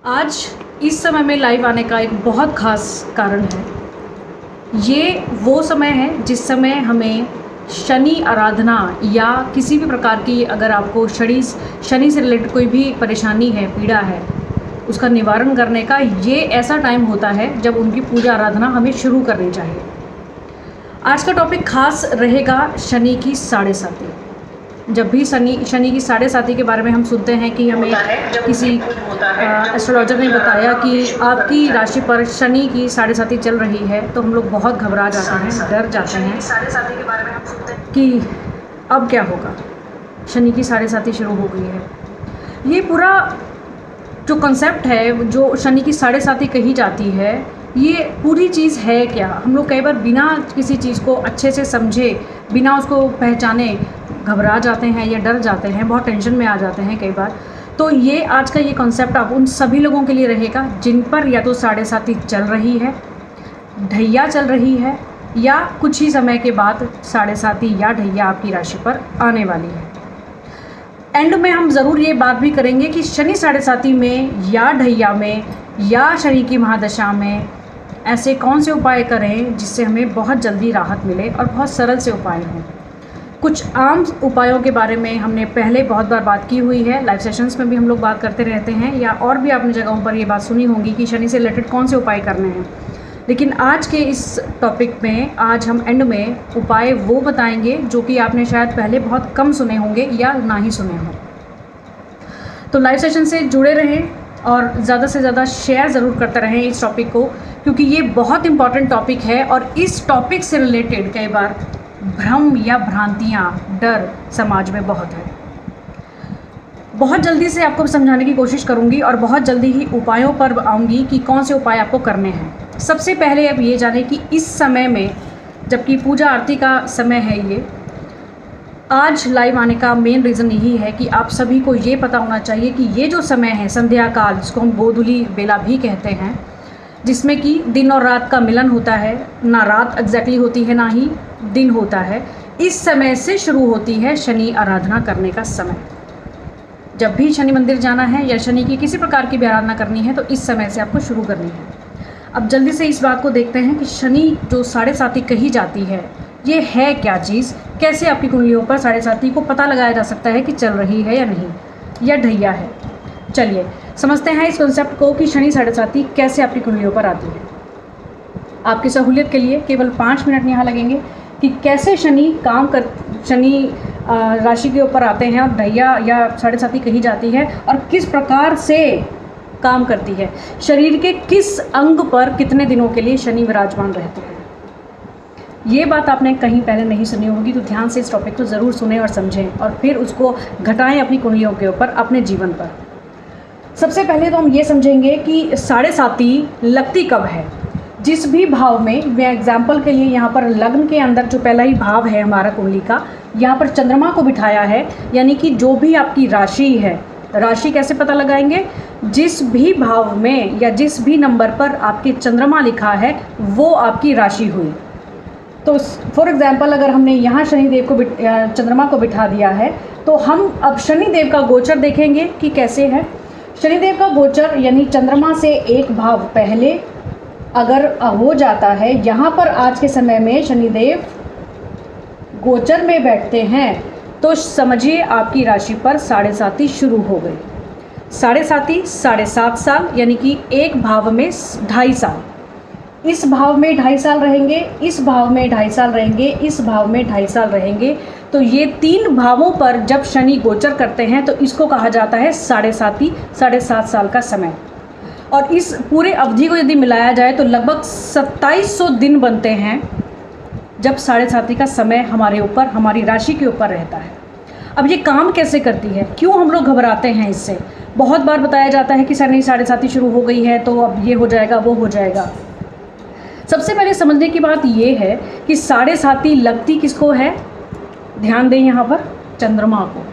आज इस समय में लाइव आने का एक बहुत ख़ास कारण है। ये वो समय है जिस समय हमें शनि आराधना या किसी भी प्रकार की, अगर आपको शनि से रिलेटेड कोई भी परेशानी है, पीड़ा है, उसका निवारण करने का ये ऐसा टाइम होता है जब उनकी पूजा आराधना हमें शुरू करनी चाहिए। आज का टॉपिक खास रहेगा शनि की साढ़े साती। जब भी शनि की साढ़े साती के बारे में हम सुनते हैं कि हमें किसी एस्ट्रोलॉजर ने बताया कि आपकी राशि पर शनि की साढ़े साती चल रही है, तो हम लोग बहुत घबरा जाते हैं, डर जाते हैं कि अब क्या होगा, शनि की साढ़े साती शुरू हो गई है। ये पूरा जो कॉन्सेप्ट है, जो शनि की साढ़े साती कही जाती है, ये पूरी चीज़ है क्या? हम लोग कई बार बिना किसी चीज़ को अच्छे से समझे, बिना उसको पहचाने घबरा जाते हैं या डर जाते हैं, बहुत टेंशन में आ जाते हैं कई बार। तो ये आज का ये कॉन्सेप्ट अब उन सभी लोगों के लिए रहेगा जिन पर या तो साढ़े साती चल रही है, ढैया चल रही है, या कुछ ही समय के बाद साढ़े साती या ढैया आपकी राशि पर आने वाली है। एंड में हम ज़रूर ये बात भी करेंगे कि शनि साढ़े साती में या ढैया में या शनि की महादशा में ऐसे कौन से उपाय करें जिससे हमें बहुत जल्दी राहत मिले और बहुत सरल से उपाय हों। कुछ आम उपायों के बारे में हमने पहले बहुत बार बात की हुई है, लाइव सेशंस में भी हम लोग बात करते रहते हैं, या और भी आपने जगहों पर ये बात सुनी होगी कि शनि से रिलेटेड कौन से उपाय करने हैं। लेकिन आज के इस टॉपिक में आज हम एंड में उपाय वो बताएंगे जो कि आपने शायद पहले बहुत कम सुने होंगे या ना ही सुने हों। तो लाइव सेशन से जुड़े रहें और ज़्यादा से ज़्यादा शेयर ज़रूर करते रहें इस टॉपिक को, क्योंकि ये बहुत इंपॉर्टेंट टॉपिक है और इस टॉपिक से रिलेटेड कई बार भ्रम या भ्रांतियाँ, डर समाज में बहुत है। बहुत जल्दी से आपको समझाने की कोशिश करूँगी और बहुत जल्दी ही उपायों पर आऊँगी कि कौन से उपाय आपको करने हैं। सबसे पहले आप ये जानें कि इस समय में, जबकि पूजा आरती का समय है, ये आज लाइव आने का मेन रीज़न यही है कि आप सभी को ये पता होना चाहिए कि ये जो समय है संध्या काल, जिसको हम गोधूली बेला भी कहते हैं, जिसमें कि दिन और रात का मिलन होता है, ना रात एग्जैक्टली होती है ना ही दिन होता है, इस समय से शुरू होती है शनि आराधना करने का समय। जब भी शनि मंदिर जाना है या शनि की किसी प्रकार की भी आराधना करनी है तो इस समय से आपको शुरू करनी है। अब जल्दी से इस बात को देखते हैं कि शनि जो साढ़े साती कही जाती है, ये है क्या चीज़, कैसे आपकी कुंडलियों पर साढ़े साती को पता लगाया जा सकता है कि चल रही है या नहीं, या ढैया है। चलिए समझते हैं इस कॉन्सेप्ट को कि शनि साढ़े साती कैसे आपकी कुंडलियों पर आती है। आपकी सहूलियत के लिए केवल 5 मिनट यहाँ लगेंगे कि कैसे शनि राशि के ऊपर आते हैं और ढैया या साढ़े साती कही जाती है और किस प्रकार से काम करती है, शरीर के किस अंग पर कितने दिनों के लिए शनि विराजमान रहते हैं। ये बात आपने कहीं पहले नहीं सुनी होगी, तो ध्यान से इस टॉपिक को ज़रूर सुने और समझें और फिर उसको घटाएं अपनी कुंडलियों के ऊपर, अपने जीवन पर। सबसे पहले तो हम ये समझेंगे कि साढ़े साती लगती कब है। जिस भी भाव में, मैं एग्जाम्पल के लिए यहाँ पर लग्न के अंदर जो पहला ही भाव है हमारा कुंडली का, यहाँ पर चंद्रमा को बिठाया है, यानी कि जो भी आपकी राशि है, राशि कैसे पता लगाएंगे, जिस भी भाव में या जिस भी नंबर पर आपके चंद्रमा लिखा है वो आपकी राशि हुई। तो फॉर एग्जांपल अगर हमने यहाँ शनिदेव को चंद्रमा को बिठा दिया है, तो हम अब शनिदेव का गोचर देखेंगे कि कैसे है। शनिदेव का गोचर यानी चंद्रमा से एक भाव पहले अगर हो जाता है, यहाँ पर आज के समय में शनिदेव गोचर में बैठते हैं, तो समझिए आपकी राशि पर साढ़े साती शुरू हो गई। साढ़े साती 7.5 साल, यानी कि एक भाव में 2.5 साल, इस भाव में 2.5 साल रहेंगे, इस भाव में 2.5 साल रहेंगे, इस भाव में 2.5 साल रहेंगे। तो ये 3 भावों पर जब शनि गोचर करते हैं तो इसको कहा जाता है साढ़े साती, 7.5 साल का समय। और इस पूरे अवधि को यदि मिलाया जाए तो लगभग 2700 दिन बनते हैं जब साढ़े साती का समय हमारे ऊपर, हमारी राशि के ऊपर रहता है। अब ये काम कैसे करती है, क्यों हम लोग घबराते हैं इससे? बहुत बार बताया जाता है कि शनि साढ़े साती शुरू हो गई है तो अब ये हो जाएगा, वो हो जाएगा। सबसे पहले समझने की बात ये है कि साढ़े साती लगती किसको है। ध्यान दें यहाँ पर चंद्रमा को।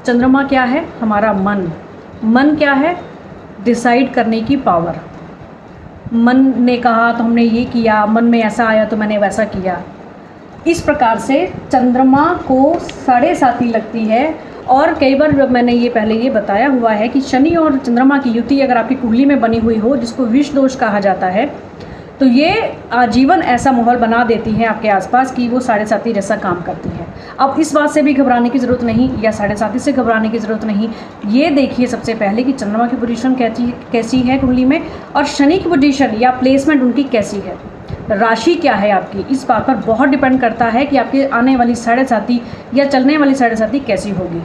चंद्रमा क्या है? हमारा मन। मन क्या है? डिसाइड करने की पावर। मन ने कहा तो हमने ये किया, मन में ऐसा आया तो मैंने वैसा किया। इस प्रकार से चंद्रमा को साढ़े साती लगती है और कई बार जब मैंने ये पहले ये बताया हुआ है कि शनि और चंद्रमा की युति अगर आपकी कुंडली में बनी हुई हो, जिसको विष दोष कहा जाता है, तो ये आजीवन ऐसा माहौल बना देती है आपके आसपास कि वो साढ़े साथी जैसा काम करती है। अब इस बात से भी घबराने की ज़रूरत नहीं, या साढ़े साथी से घबराने की ज़रूरत नहीं। ये देखिए सबसे पहले कि चंद्रमा की पोजीशन कैसी है कुंडली में, और शनि की पोजीशन या प्लेसमेंट उनकी कैसी है, राशि क्या है आपकी। इस बात पर बहुत डिपेंड करता है कि आपकी आने वाली साढ़े साथी या चलने वाली साढ़े साथी कैसी होगी।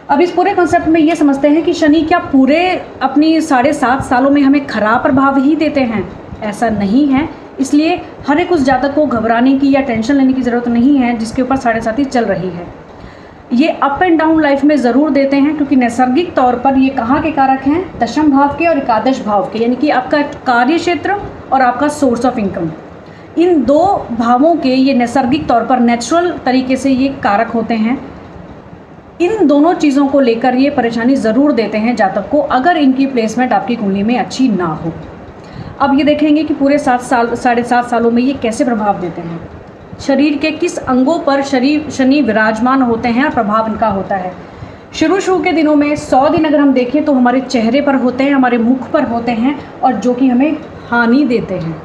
अब इस पूरे कॉन्सेप्ट में ये समझते हैं कि शनि क्या पूरे अपनी 7.5 सालों में हमें खराब प्रभाव ही देते हैं, ऐसा नहीं है। इसलिए हर एक उस जातक को घबराने की या टेंशन लेने की ज़रूरत नहीं है जिसके ऊपर साढ़े साथी चल रही है। ये अप एंड डाउन लाइफ में ज़रूर देते हैं, क्योंकि नैसर्गिक तौर पर ये कहाँ के कारक हैं, दशम भाव के और एकादश भाव के, यानी कि आपका कार्य क्षेत्र और आपका सोर्स ऑफ इनकम। इन दो भावों के ये नैसर्गिक तौर पर नेचुरल तरीके से ये कारक होते हैं। इन दोनों चीज़ों को लेकर ये परेशानी ज़रूर देते हैं जातक को, अगर इनकी प्लेसमेंट आपकी कुंडली में अच्छी ना हो। अब ये देखेंगे कि पूरे 7.5 सालों में ये कैसे प्रभाव देते हैं, शरीर के किस अंगों पर शनि विराजमान होते हैं और प्रभाव इनका होता है। शुरू के दिनों में 100 दिन अगर हम देखें तो हमारे चेहरे पर होते हैं, हमारे मुख पर होते हैं, और जो कि हमें हानि देते हैं।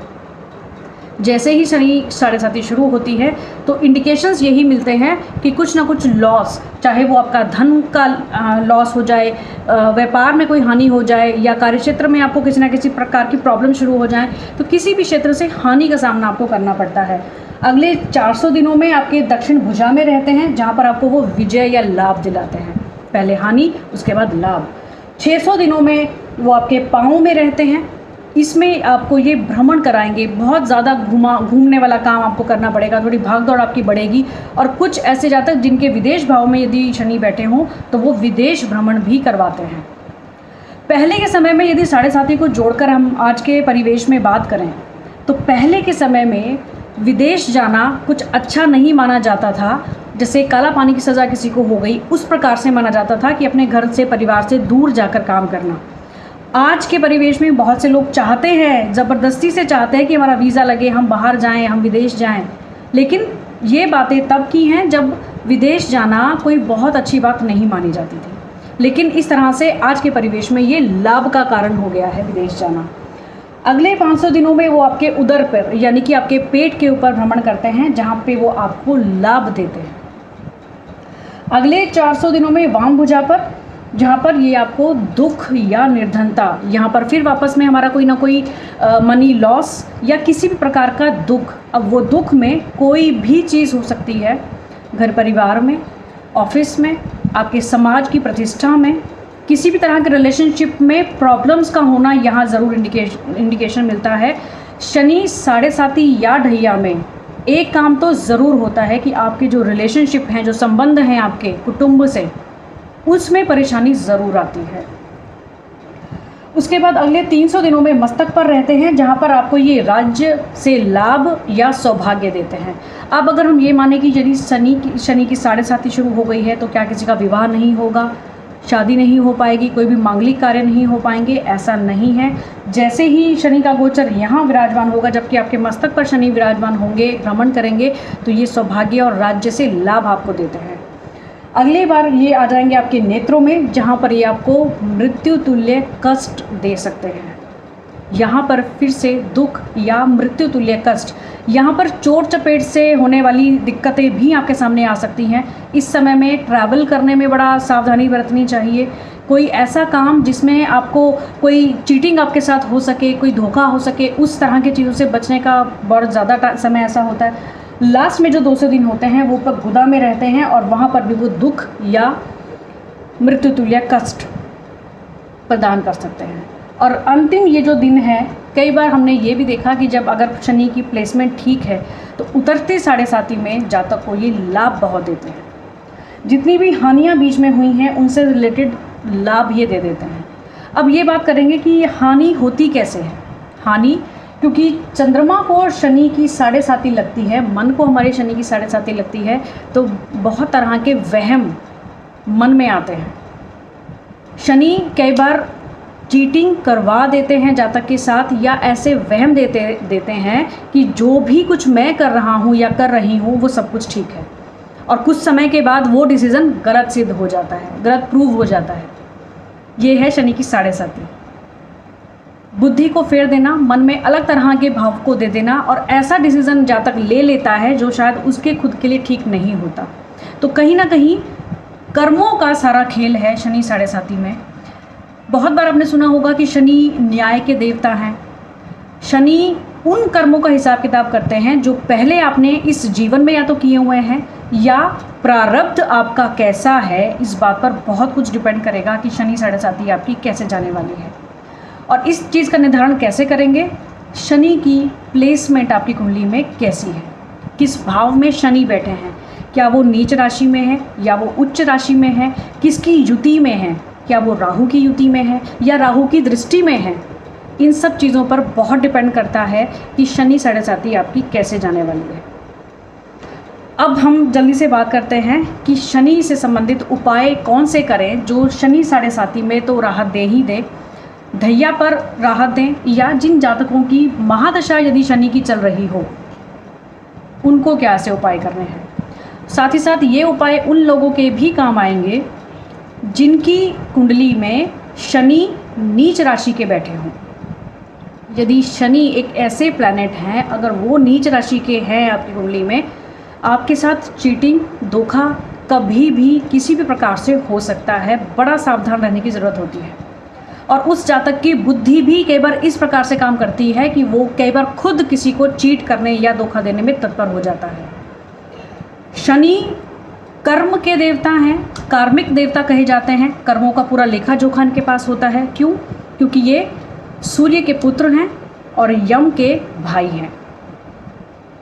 जैसे ही शनि साढ़े साथी शुरू होती है तो इंडिकेशंस यही मिलते हैं कि कुछ ना कुछ लॉस, चाहे वो आपका धन का लॉस हो जाए, व्यापार में कोई हानि हो जाए, या कार्यक्षेत्र में आपको किसी ना किसी प्रकार की प्रॉब्लम शुरू हो जाए, तो किसी भी क्षेत्र से हानि का सामना आपको करना पड़ता है। अगले 400 दिनों में आपके दक्षिण भुजा में रहते हैं, जहाँ पर आपको वो विजय या लाभ दिलाते हैं। पहले हानि, उसके बाद लाभ। 600 दिनों में वो आपके पाँव में रहते हैं। इसमें आपको ये भ्रमण कराएंगे, बहुत ज़्यादा घूमने वाला काम आपको करना पड़ेगा, थोड़ी भाग दौड़ आपकी बढ़ेगी। और कुछ ऐसे जातक जिनके विदेश भाव में यदि शनि बैठे हों तो वो विदेश भ्रमण भी करवाते हैं। पहले के समय में यदि साढ़े साथी को जोड़कर हम आज के परिवेश में बात करें तो पहले के समय में विदेश जाना कुछ अच्छा नहीं माना जाता था। जैसे काला पानी की सज़ा किसी को हो गई, उस प्रकार से माना जाता था कि अपने घर से, परिवार से दूर जाकर काम करना। आज के परिवेश में बहुत से लोग चाहते हैं, ज़बरदस्ती से चाहते हैं कि हमारा वीज़ा लगे, हम बाहर जाएं, हम विदेश जाएं। लेकिन ये बातें तब की हैं जब विदेश जाना कोई बहुत अच्छी बात नहीं मानी जाती थी। लेकिन इस तरह से आज के परिवेश में ये लाभ का कारण हो गया है विदेश जाना। अगले 500 दिनों में वो आपके उदर पर, यानी कि आपके पेट के ऊपर भ्रमण करते हैं, जहाँ पे वो आपको लाभ देते हैं। अगले 400 दिनों में वाम भुजा पर, जहाँ पर ये आपको दुख या निर्धनता, यहाँ पर फिर वापस में हमारा कोई ना कोई मनी लॉस या किसी भी प्रकार का दुख। अब वो दुख में कोई भी चीज़ हो सकती है, घर परिवार में, ऑफिस में, आपके समाज की प्रतिष्ठा में, किसी भी तरह के रिलेशनशिप में प्रॉब्लम्स का होना यहाँ ज़रूर इंडिकेशन मिलता है। शनि साढ़े साथी या ढैया में एक काम तो ज़रूर होता है कि आपके जो रिलेशनशिप हैं, जो संबंध हैं आपके कुटुंब से, उसमें परेशानी ज़रूर आती है। उसके बाद अगले 300 दिनों में मस्तक पर रहते हैं, जहाँ पर आपको ये राज्य से लाभ या सौभाग्य देते हैं। अब अगर हम ये माने कि यदि शनि की साढ़े साथी शुरू हो गई है तो क्या किसी का विवाह नहीं होगा, शादी नहीं हो पाएगी, कोई भी मांगलिक कार्य नहीं हो पाएंगे? ऐसा नहीं है। जैसे ही शनि का गोचर यहाँ विराजमान होगा, जबकि आपके मस्तक पर शनि विराजमान होंगे, भ्रमण करेंगे, तो ये सौभाग्य और राज्य से लाभ आपको देते हैं। अगली बार ये आ जाएंगे आपके नेत्रों में, जहाँ पर ये आपको मृत्यु तुल्य कष्ट दे सकते हैं। यहाँ पर फिर से दुख या मृत्यु तुल्य कष्ट, यहाँ पर चोट चपेट से होने वाली दिक्कतें भी आपके सामने आ सकती हैं। इस समय में ट्रैवल करने में बड़ा सावधानी बरतनी चाहिए। कोई ऐसा काम जिसमें आपको कोई चीटिंग आपके साथ हो सके, कोई धोखा हो सके, उस तरह की चीज़ों से बचने का बहुत ज़्यादा समय ऐसा होता है। लास्ट में जो 200 दिन होते हैं वो पर गुदा में रहते हैं, और वहाँ पर भी वो दुख या मृत्यु तुल्य कष्ट प्रदान कर सकते हैं। और अंतिम ये जो दिन है, कई बार हमने ये भी देखा कि जब अगर शनि की प्लेसमेंट ठीक है तो उतरते साढ़े साथी में जातक को ये लाभ बहुत देते हैं। जितनी भी हानियाँ बीच में हुई हैं उनसे रिलेटेड लाभ ये दे देते हैं। अब ये बात करेंगे कि ये हानि होती कैसे है। हानि, क्योंकि चंद्रमा को शनि की साढ़े साथी लगती है, मन को हमारे शनि की साढ़े साथी लगती है, तो बहुत तरह के वहम मन में आते हैं। शनि कई बार चीटिंग करवा देते हैं जातक के साथ, या ऐसे वहम देते हैं कि जो भी कुछ मैं कर रहा हूँ या कर रही हूँ वो सब कुछ ठीक है। और कुछ समय के बाद वो डिसीज़न गलत सिद्ध हो जाता है, गलत प्रूव हो जाता है। ये है शनि की साढ़े साती। बुद्धि को फेर देना, मन में अलग तरह के भाव को दे देना और ऐसा डिसीज़न जातक ले लेता है जो शायद उसके खुद के लिए ठीक नहीं होता। तो कहीं ना कहीं कर्मों का सारा खेल है शनि साढ़े साती में। बहुत बार आपने सुना होगा कि शनि न्याय के देवता हैं। शनि उन कर्मों का हिसाब किताब करते हैं जो पहले आपने इस जीवन में या तो किए हुए हैं, या प्रारब्ध आपका कैसा है, इस बात पर बहुत कुछ डिपेंड करेगा कि शनि साढ़े साती आपकी कैसे जाने वाली है। और इस चीज़ का निर्धारण कैसे करेंगे? शनि की प्लेसमेंट आपकी कुंडली में कैसी है, किस भाव में शनि बैठे हैं, क्या वो नीच राशि में है या वो उच्च राशि में है, किसकी युति में है, क्या वो राहु की युति में है या राहु की दृष्टि में है। इन सब चीज़ों पर बहुत डिपेंड करता है कि शनि साढ़े साती आपकी कैसे जाने वाली है। अब हम जल्दी से बात करते हैं कि शनि से संबंधित उपाय कौन से करें जो शनि साढ़े साती में तो राहत दे ही दे, धैया पर राहत दें, या जिन जातकों की महादशा यदि शनि की चल रही हो उनको क्या ऐसे उपाय करने हैं। साथ ही साथ ये उपाय उन लोगों के भी काम आएंगे जिनकी कुंडली में शनि नीच राशि के बैठे हों। यदि शनि एक ऐसे प्लैनेट हैं, अगर वो नीच राशि के हैं आपकी कुंडली में, आपके साथ चीटिंग, धोखा कभी भी किसी भी प्रकार से हो सकता है। बड़ा सावधान रहने की ज़रूरत होती है। और उस जातक की बुद्धि भी कई बार इस प्रकार से काम करती है कि वो कई बार खुद किसी को चीट करने या धोखा देने में तत्पर हो जाता है। शनि कर्म के देवता हैं, कार्मिक देवता कहे जाते हैं। कर्मों का पूरा लेखा जोखा इनके पास होता है। क्यों? क्योंकि ये सूर्य के पुत्र हैं और यम के भाई हैं,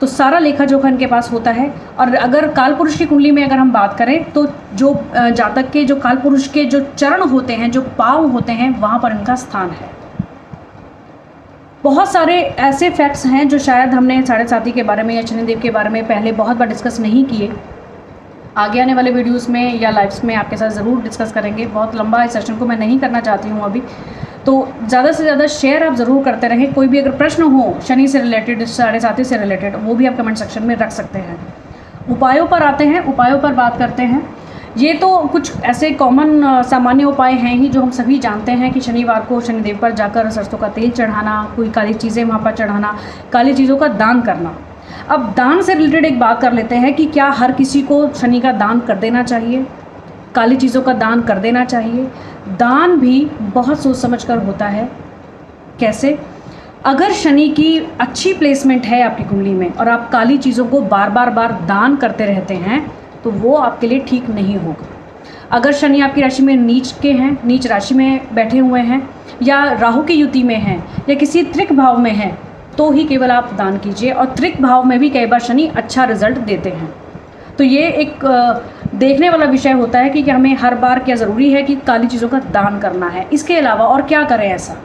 तो सारा लेखा जोखा इनके पास होता है। और अगर काल पुरुष की कुंडली में अगर हम बात करें तो जो जातक के जो काल पुरुष के जो चरण होते हैं, जो पाँव होते हैं, वहाँ पर इनका स्थान है। बहुत सारे ऐसे फैक्ट्स हैं जो शायद हमने साढ़े साती के बारे में या शनिदेव के बारे में पहले बहुत बार डिस्कस नहीं किए। आगे आने वाले वीडियोस में या लाइव्स में आपके साथ ज़रूर डिस्कस करेंगे। बहुत लंबा इस सेशन को मैं नहीं करना चाहती हूँ अभी, तो ज़्यादा से ज़्यादा शेयर आप ज़रूर करते रहें। कोई भी अगर प्रश्न हो शनि से रिलेटेड, साढ़े साती से रिलेटेड, वो भी आप कमेंट सेक्शन में रख सकते हैं। उपायों पर आते हैं, उपायों पर बात करते हैं। ये तो कुछ ऐसे कॉमन सामान्य उपाय हैं ही जो हम सभी जानते हैं कि शनिवार को शनिदेव पर जाकर सरसों का तेल चढ़ाना, कोई काली चीज़ें वहाँ पर चढ़ाना, काली चीज़ों का दान करना। अब दान से रिलेटेड एक बात कर लेते हैं कि क्या हर किसी को शनि का दान कर देना चाहिए, काली चीज़ों का दान कर देना चाहिए? दान भी बहुत सोच समझ कर होता है। कैसे? अगर शनि की अच्छी प्लेसमेंट है आपकी कुंडली में और आप काली चीज़ों को बार बार दान करते रहते हैं तो वो आपके लिए ठीक नहीं होगा। अगर शनि आपकी राशि में नीच के हैं, नीच राशि में बैठे हुए हैं, या राहु की युति में हैं, या किसी त्रिक भाव में हैं, तो ही केवल आप दान कीजिए। और त्रिक भाव में भी कई बार शनि अच्छा रिजल्ट देते हैं। तो ये एक देखने वाला विषय होता है कि हमें हर बार क्या ज़रूरी है कि काली चीज़ों का दान करना है। इसके अलावा और क्या करें ऐसा?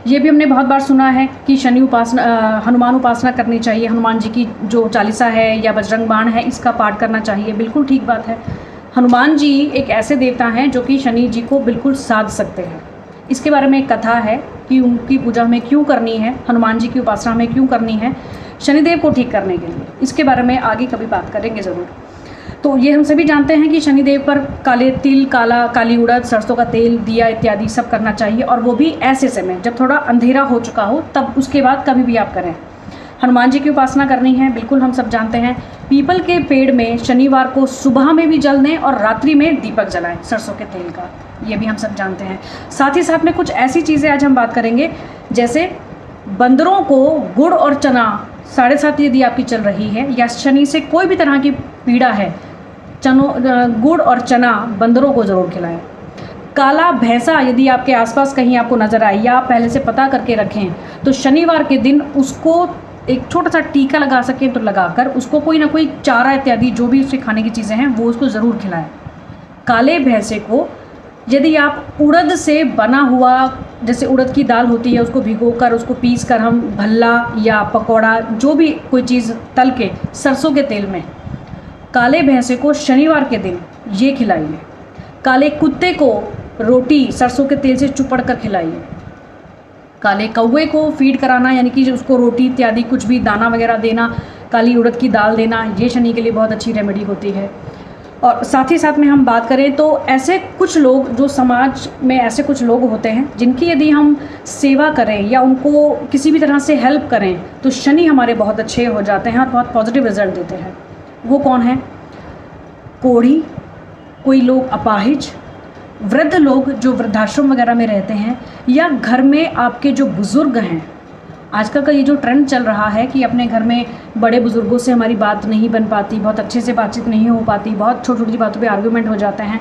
ये भी हमने बहुत बार सुना है कि शनि उपासना, हनुमान उपासना करनी चाहिए। हनुमान जी की जो चालीसा है या बजरंग बाण है, इसका पाठ करना चाहिए। बिल्कुल ठीक बात है। हनुमान जी एक ऐसे देवता हैं जो कि शनि जी को बिल्कुल साध सकते हैं। इसके बारे में एक कथा है कि उनकी पूजा हमें क्यों करनी है, हनुमान जी की उपासना हमें क्यों करनी है शनिदेव को ठीक करने के लिए। इसके बारे में आगे कभी बात करेंगे ज़रूर। तो ये हम सभी जानते हैं कि शनिदेव पर काले तिल, काली उड़द, सरसों का तेल, दिया इत्यादि सब करना चाहिए। और वो भी ऐसे समय जब थोड़ा अंधेरा हो चुका हो, तब उसके बाद कभी भी आप करें। हनुमान जी की उपासना करनी है, बिल्कुल हम सब जानते हैं। पीपल के पेड़ में शनिवार को सुबह में भी जल दें और रात्रि में दीपक जलाएं सरसों के तेल का, ये भी हम सब जानते हैं। साथ ही साथ में कुछ ऐसी चीज़ें आज हम बात करेंगे, जैसे बंदरों को गुड़ और चना साढ़े सात यदि आपकी चल रही है, या शनि से कोई भी तरह की पीड़ा है, गुड़ और चना बंदरों को ज़रूर खिलाएं। काला भैंसा यदि आपके आसपास कहीं आपको नज़र आए या आप पहले से पता करके रखें, तो शनिवार के दिन उसको एक छोटा सा टीका लगा सकें तो लगाकर उसको कोई ना कोई चारा इत्यादि जो भी उसके खाने की चीज़ें हैं वो उसको ज़रूर खिलाएं। काले भैंसे को यदि आप उड़द से बना हुआ, जैसे उड़द की दाल होती है, उसको भिगोकर उसको पीस कर हम भल्ला या पकौड़ा जो भी कोई चीज़ तल के सरसों के तेल में, काले भैंसे को शनिवार के दिन ये खिलाइए। काले कुत्ते को रोटी सरसों के तेल से चुपड़ कर खिलाइए। काले कौवे को फीड कराना, यानी कि उसको रोटी इत्यादि कुछ भी दाना वगैरह देना काली उड़द की दाल देना, ये शनि के लिए बहुत अच्छी रेमेडी होती है। और साथ ही साथ में हम बात करें तो ऐसे कुछ लोग जो समाज में ऐसे कुछ लोग होते हैं जिनकी यदि हम सेवा करें या उनको किसी भी तरह से हेल्प करें तो शनि हमारे बहुत अच्छे हो जाते हैं और बहुत पॉजिटिव रिजल्ट देते हैं। वो कौन है? कोढ़ी, कोई लोग अपाहिज, वृद्ध लोग जो वृद्धाश्रम वगैरह में रहते हैं, या घर में आपके जो बुज़ुर्ग हैं। आजकल का ये जो ट्रेंड चल रहा है कि अपने घर में बड़े बुज़ुर्गों से हमारी बात नहीं बन पाती, बहुत अच्छे से बातचीत नहीं हो पाती, बहुत छोटी छोटी बातों पे आर्गुमेंट हो जाते हैं।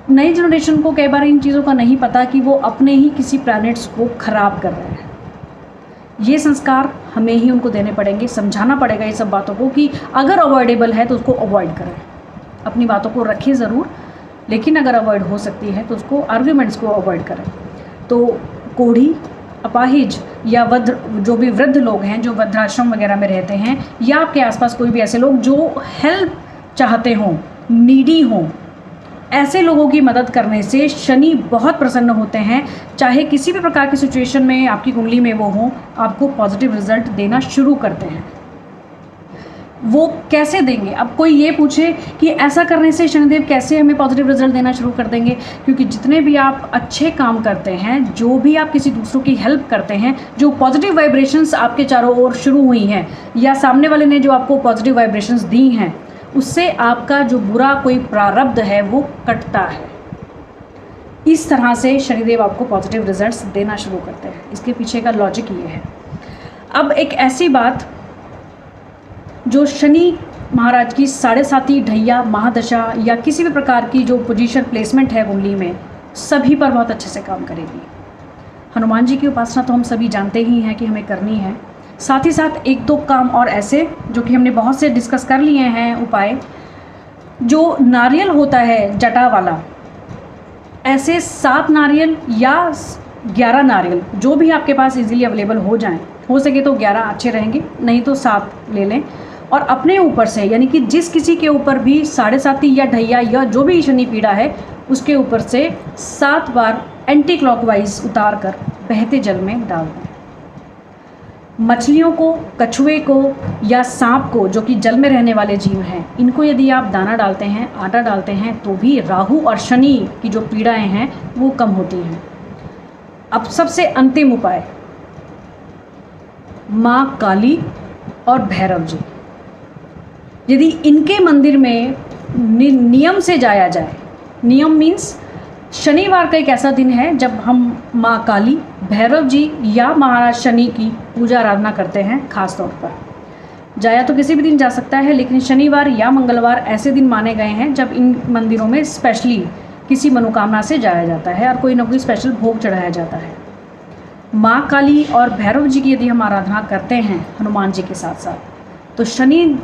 नई जनरेशन को कई बार इन चीज़ों का नहीं पता कि वो अपने ही किसी प्लैनेट्स को ख़राब कर रहे हैं। ये संस्कार हमें ही उनको देने पड़ेंगे, समझाना पड़ेगा ये सब बातों को कि अगर अवॉइडेबल है तो उसको अवॉइड करें। अपनी बातों को रखें ज़रूर, लेकिन अगर अवॉइड हो सकती है तो उसको आर्ग्यूमेंट्स को अवॉइड करें। तो कोढ़ी, अपाहिज या जो भी वृद्ध लोग हैं जो वृद्धाश्रम वगैरह में रहते हैं, या आपके आसपास कोई भी ऐसे लोग जो हेल्प चाहते हों, नीडी हों, ऐसे लोगों की मदद करने से शनि बहुत प्रसन्न होते हैं। चाहे किसी भी प्रकार की सिचुएशन में आपकी कुंडली में वो हों, आपको पॉजिटिव रिजल्ट देना शुरू करते हैं। वो कैसे देंगे? अब कोई ये पूछे कि ऐसा करने से शनिदेव कैसे हमें पॉजिटिव रिजल्ट देना शुरू कर देंगे? क्योंकि जितने भी आप अच्छे काम करते हैं, जो भी आप किसी दूसरों की हेल्प करते हैं, जो पॉजिटिव वाइब्रेशंस आपके चारों ओर शुरू हुई हैं या सामने वाले ने जो आपको पॉजिटिव वाइब्रेशंस दी हैं, उससे आपका जो बुरा कोई प्रारब्ध है वो कटता है। इस तरह से शनिदेव आपको पॉजिटिव रिजल्ट्स देना शुरू करते हैं। इसके पीछे का लॉजिक ये है। अब एक ऐसी बात जो शनि महाराज की 7.5 ढैया महादशा या किसी भी प्रकार की जो पोजीशन प्लेसमेंट है कुंडली में, सभी पर बहुत अच्छे से काम करेगी। हनुमान जी की उपासना तो हम सभी जानते ही हैं कि हमें करनी है। साथ ही साथ एक दो काम और ऐसे जो कि हमने बहुत से डिस्कस कर लिए हैं उपाय। जो नारियल होता है जटा वाला, ऐसे 7 नारियल या 11 नारियल जो भी आपके पास इजीली अवेलेबल हो जाएं, हो सके तो 11 अच्छे रहेंगे, नहीं तो 7 ले लें। और अपने ऊपर से, यानी कि जिस किसी के ऊपर भी 7.5 या ढैया या जो भी शनि पीड़ा है, उसके ऊपर से 7 बार एंटी क्लॉकवाइज उतार कर बहते जल में डाल दें। मछलियों को, कछुए को या सांप को, जो कि जल में रहने वाले जीव हैं, इनको यदि आप दाना डालते हैं, आटा डालते हैं, तो भी राहु और शनि की जो पीड़ाएं हैं वो कम होती हैं। अब सबसे अंतिम उपाय, माँ काली और भैरव जी, यदि इनके मंदिर में नियम से जाया जाए, नियम मीन्स शनिवार का एक ऐसा दिन है जब हम माँ काली, भैरव जी या महाराज शनि की पूजा आराधना करते हैं। खास तौर पर जाया तो किसी भी दिन जा सकता है, लेकिन शनिवार या मंगलवार ऐसे दिन माने गए हैं जब इन मंदिरों में स्पेशली किसी मनोकामना से जाया जाता है और कोई ना कोई स्पेशल भोग चढ़ाया जाता है। माँ काली और भैरव जी की यदि हम आराधना करते हैं हनुमान जी के साथ साथ, तो शनि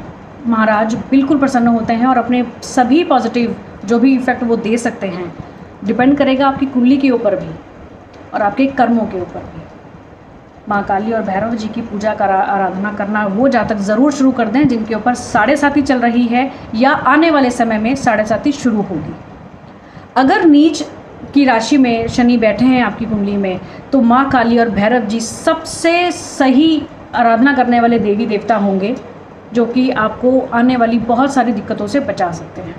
महाराज बिल्कुल प्रसन्न होते हैं और अपने सभी पॉजिटिव जो भी इफ़ेक्ट वो दे सकते हैं, डिपेंड करेगा आपकी कुंडली के ऊपर भी और आपके कर्मों के ऊपर भी। माँ काली और भैरव जी की पूजा का आराधना करना वो जातक ज़रूर शुरू कर दें जिनके ऊपर 7.5 चल रही है या आने वाले समय में 7.5 शुरू होगी। अगर नीच की राशि में शनि बैठे हैं आपकी कुंडली में, तो माँ काली और भैरव जी सबसे सही आराधना करने वाले देवी देवता होंगे, जो कि आपको आने वाली बहुत सारी दिक्कतों से बचा सकते हैं।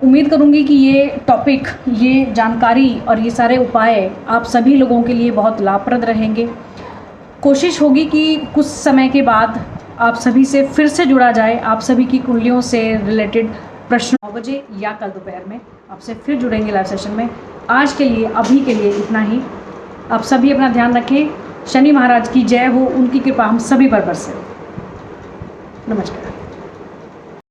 उम्मीद करूंगी कि ये टॉपिक, ये जानकारी और ये सारे उपाय आप सभी लोगों के लिए बहुत लाभप्रद रहेंगे। कोशिश होगी कि कुछ समय के बाद आप सभी से फिर से जुड़ा जाए, आप सभी की कुंडलियों से रिलेटेड प्रश्न 9 बजे या कल दोपहर में आपसे फिर जुड़ेंगे लाइव सेशन में। आज के लिए, अभी के लिए इतना ही। आप सभी अपना ध्यान रखें। शनि महाराज की जय हो, उनकी कृपा हम सभी पर बरसे। नमस्कार।